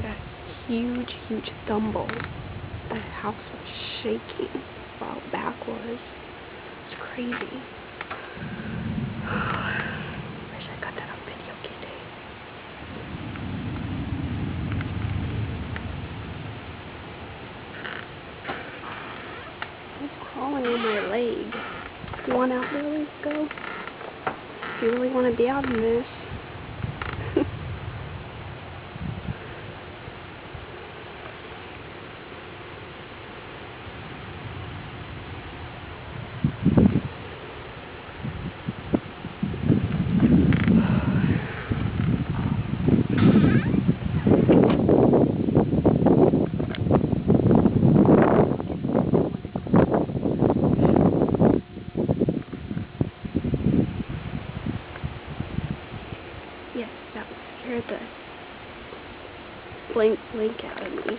heard a huge thumble. The house was shaking while back was. It's crazy. Wish I got that on video, kitty. It's crawling on my leg. You want out, Lily? Go. If you really want to be out in this. Yes, that scared the blink out of me.